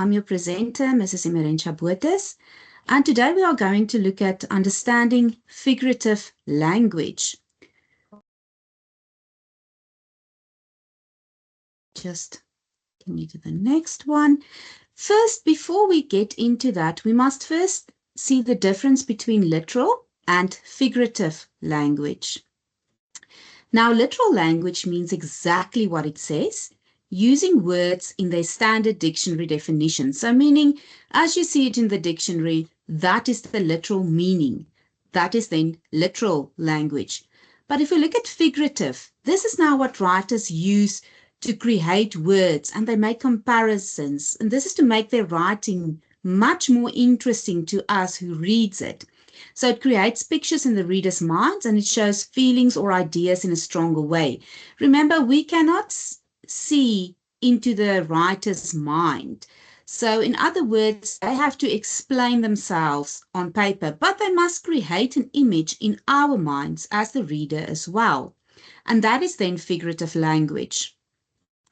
I'm your presenter, Mrs. Emerentia Botes, and today we are going to look at understanding figurative language. Just continue to the next one. First, before we get into that, we must first see the difference between literal and figurative language. Now, literal language means exactly what it says, using words in their standard dictionary definition. So meaning, as you see it in the dictionary, that is the literal meaning. That is then literal language. But if we look at figurative, this is now what writers use to create words, and they make comparisons. And this is to make their writing much more interesting to us who reads it. So it creates pictures in the reader's minds, and it shows feelings or ideas in a stronger way. Remember, we cannot see into the writer's mind. So in other words, they have to explain themselves on paper, but they must create an image in our minds as the reader as well. And that is then figurative language.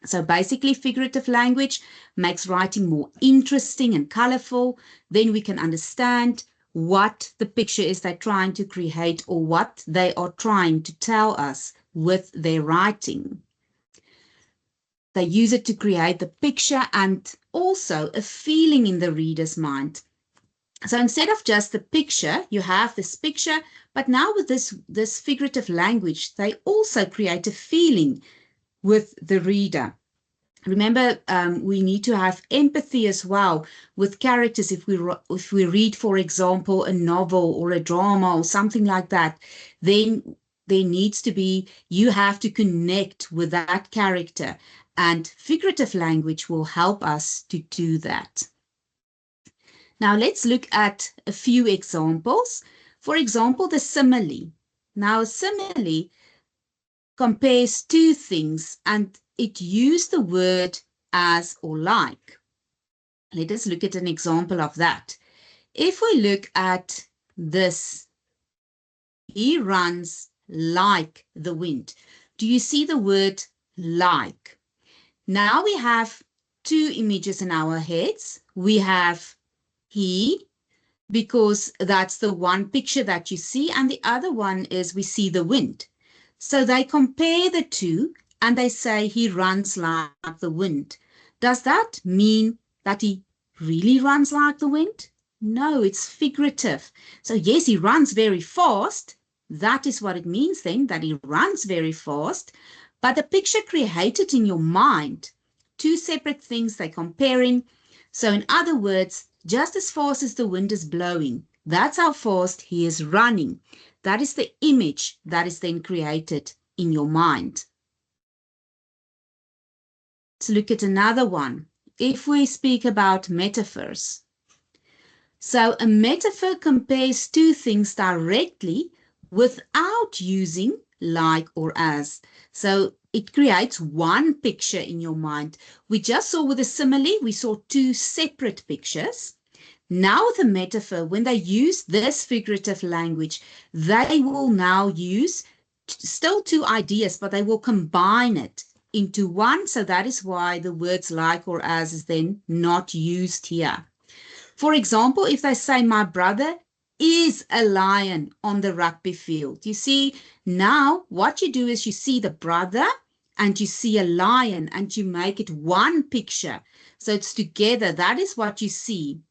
So basically, figurative language makes writing more interesting and colorful. Then we can understand what the picture is they're trying to create or what they are trying to tell us with their writing. They use it to create the picture and also a feeling in the reader's mind. So instead of just the picture, you have this picture, but now with this figurative language, they also create a feeling with the reader. Remember, we need to have empathy as well with characters. If we read, for example, a novel or a drama or something like that, then there needs to be, you have to connect with that character, and figurative language will help us to do that. Now let's look at a few examples. For example, the simile. Now, a simile compares two things, and it used the word as or like. Let us look at an example of that. If we look at this, he runs like the wind. Do you see the word like? Now we have two images in our heads. We have he, because that's the one picture that you see, and the other one is we see the wind. So they compare the two and they say he runs like the wind. Does that mean that he really runs like the wind? No, it's figurative. So yes, he runs very fast. That is what it means then, that he runs very fast. But the picture created in your mind, two separate things they're comparing. So in other words, just as fast as the wind is blowing, that's how fast he is running. That is the image that is then created in your mind. Let's look at another one. If we speak about metaphors. So a metaphor compares two things directly without using like or as. So it creates one picture in your mind. We just saw with a simile, we saw two separate pictures. Now with a metaphor, when they use this figurative language, they will now use still two ideas, but they will combine it into one. So that is why the words like or as is then not used here. For example, if they say, my brother is a lion on the rugby field. You see, now what you do is you see the brother and you see a lion and you make it one picture. So it's together. That is what you see.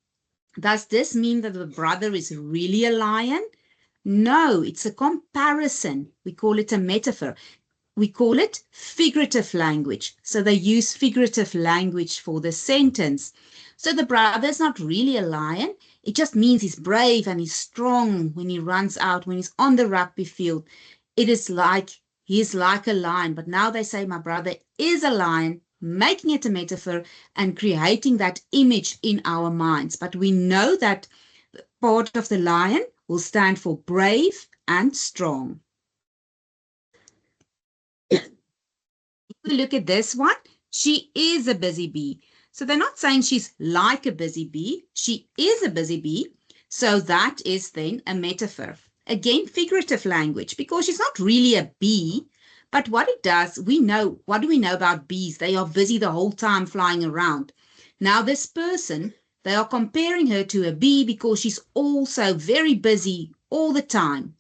Does this mean that the brother is really a lion? No, it's a comparison. We call it a metaphor. We call it figurative language. So they use figurative language for the sentence. So the brother is not really a lion. It just means he's brave and he's strong when he runs out, when he's on the rugby field. It is like, he's like a lion. But now they say my brother is a lion, making it a metaphor and creating that image in our minds. But we know that part of the lion will stand for brave and strong. If we look at this one, she is a busy bee. So they're not saying she's like a busy bee. She is a busy bee. So that is then a metaphor. Again, figurative language, because she's not really a bee. But what it does, we know, what do we know about bees? They are busy the whole time flying around. Now this person, they are comparing her to a bee because she's also very busy all the time.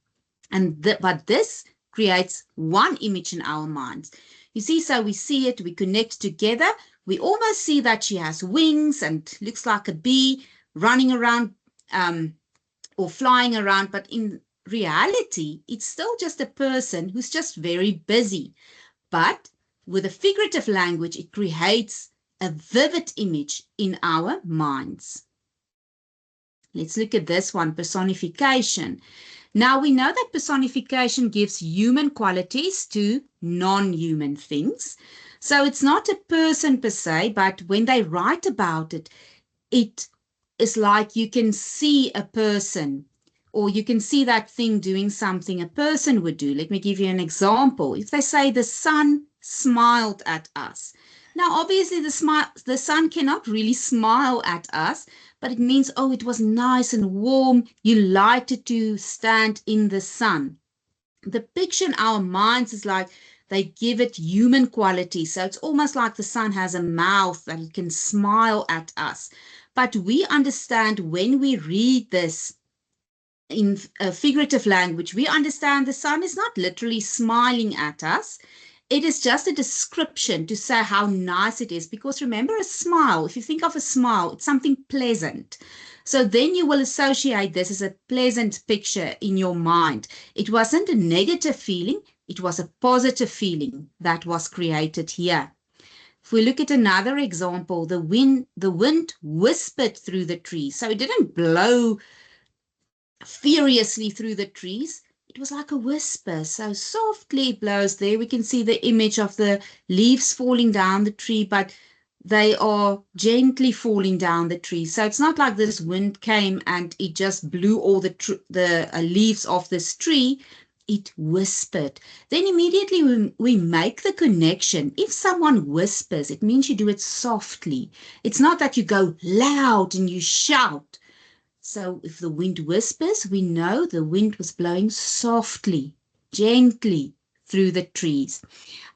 But this creates one image in our minds. You see, so we see it, we connect together. We almost see that she has wings and looks like a bee running around or flying around. But in reality, it's still just a person who's just very busy. But with a figurative language, it creates a vivid image in our minds. Let's look at this one, personification. Now we know that personification gives human qualities to non-human things. So it's not a person per se, but when they write about it, it is like you can see a person, or you can see that thing doing something a person would do. Let me give you an example. If they say the sun smiled at us. Now, obviously, the sun cannot really smile at us, but it means, oh, it was nice and warm. You liked it to stand in the sun. The picture in our minds is like they give it human quality. So it's almost like the sun has a mouth that it can smile at us. But we understand when we read this in a figurative language, we understand the sun is not literally smiling at us. It is just a description to say how nice it is. Because remember, a smile, if you think of a smile, it's something pleasant. So then you will associate this as a pleasant picture in your mind. It wasn't a negative feeling, it was a positive feeling that was created here. If we look at another example, the wind whispered through the trees. So it didn't blow furiously through the trees. It was like a whisper, so softly it blows. There we can see the image of the leaves falling down the tree, but they are gently falling down the tree. So it's not like this wind came and it just blew all the leaves off this tree. It whispered. Then immediately we make the connection. If someone whispers, it means you do it softly. It's not that you go loud and you shout. So if the wind whispers, we know the wind was blowing softly, gently through the trees.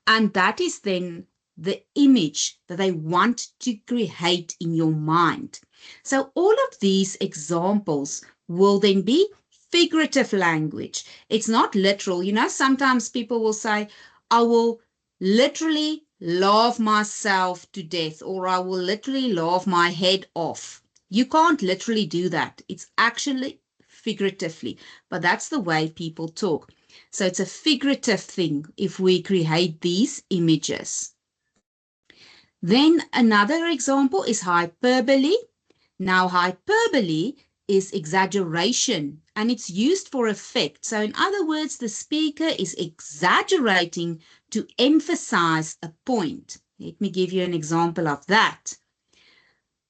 And that is then the image that they want to create in your mind. So all of these examples will then be figurative language. It's not literal. You know, sometimes people will say, I will literally laugh myself to death, or I will literally laugh my head off. You can't literally do that. It's actually figuratively, but that's the way people talk. So it's a figurative thing if we create these images. Then another example is hyperbole. Now, hyperbole is exaggeration and it's used for effect. So in other words, the speaker is exaggerating to emphasize a point. Let me give you an example of that.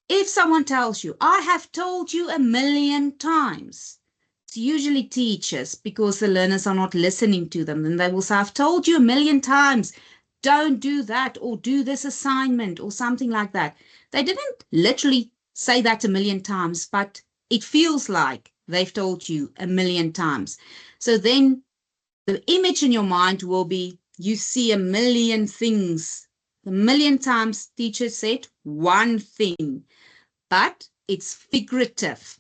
If someone tells you, I have told you 1,000,000 times, it's usually teachers because the learners are not listening to them. Then they will say, I've told you 1,000,000 times, don't do that or do this assignment or something like that. They didn't literally say that 1,000,000 times, but it feels like they've told you 1,000,000 times. So then the image in your mind will be, you see 1,000,000 things. 1,000,000 times teacher said one thing. But it's figurative.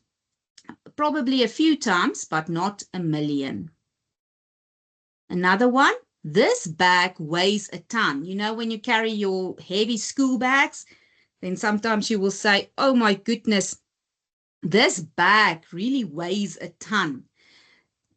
Probably a few times, but not 1,000,000. Another one, this bag weighs a ton. You know, when you carry your heavy school bags, then sometimes you will say, oh my goodness, this bag really weighs a ton.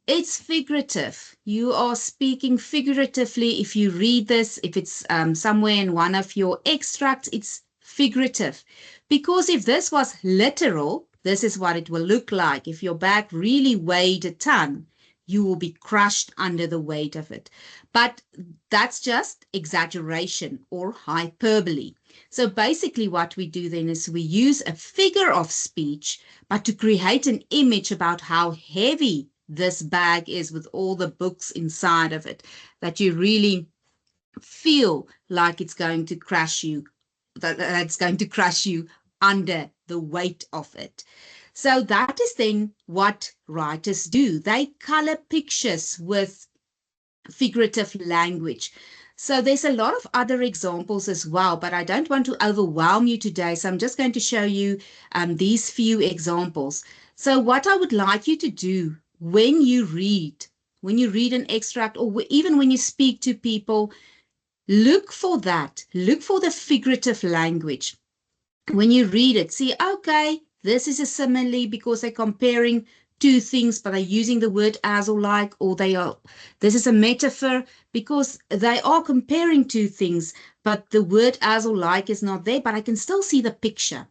It's figurative. You are speaking figuratively. If you read this, if it's somewhere in one of your extracts, it's figurative. Because if this was literal, this is what it will look like. If your bag really weighed a ton, you will be crushed under the weight of it. But that's just exaggeration or hyperbole. So basically what we do then is we use a figure of speech, but to create an image about how heavy this bag is with all the books inside of it, that you really feel like it's going to crush you, that's going to crush you under the weight of it. So that is then what writers do. They color pictures with figurative language. So there's a lot of other examples as well, but I don't want to overwhelm you today. So I'm just going to show you these few examples. So what I would like you to do when you read an extract, or even when you speak to people, look for that. Look for the figurative language. When you read it, see, okay, this is a simile because they're comparing two things, but they're using the word as or like, or this is a metaphor because they are comparing two things, but the word as or like is not there, but I can still see the picture.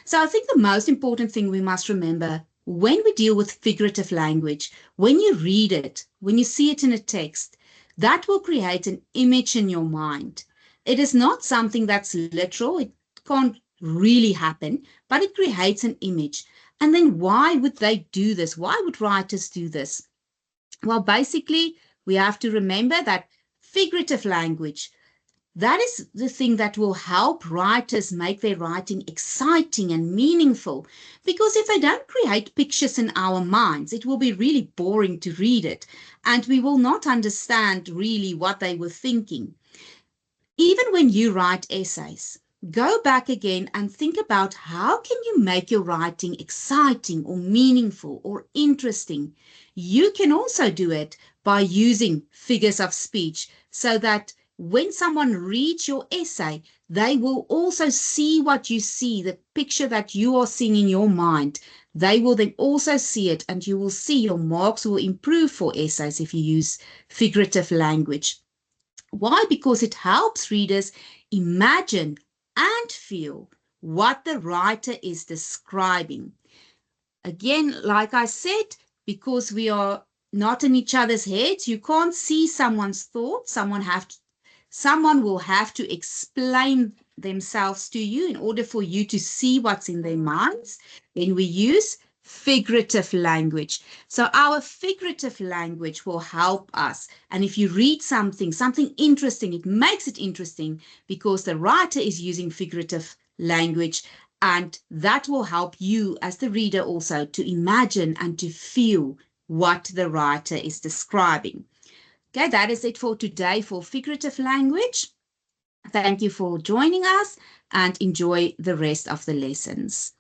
So I think the most important thing we must remember when we deal with figurative language, when you read it, when you see it in a text, that will create an image in your mind. It is not something that's literal. It can't really happen, but it creates an image. And then why would they do this? Why would writers do this? Well, basically, we have to remember that figurative language, that is the thing that will help writers make their writing exciting and meaningful. Because if they don't create pictures in our minds, it will be really boring to read it, and we will not understand really what they were thinking. Even when you write essays, go back again and think about how can you make your writing exciting or meaningful or interesting. You can also do it by using figures of speech so that when someone reads your essay, they will also see what you see, the picture that you are seeing in your mind. They will then also see it, and you will see your marks will improve for essays if you use figurative language. Why? Because it helps readers imagine and feel what the writer is describing. Again, like I said, because we are not in each other's heads, you can't see someone's thoughts. Someone will have to explain themselves to you in order for you to see what's in their minds. Then we use figurative language. So our figurative language will help us. And if you read something interesting, it makes it interesting because the writer is using figurative language, and that will help you as the reader also to imagine and to feel what the writer is describing. Okay, that is it for today for figurative language. Thank you for joining us and enjoy the rest of the lessons.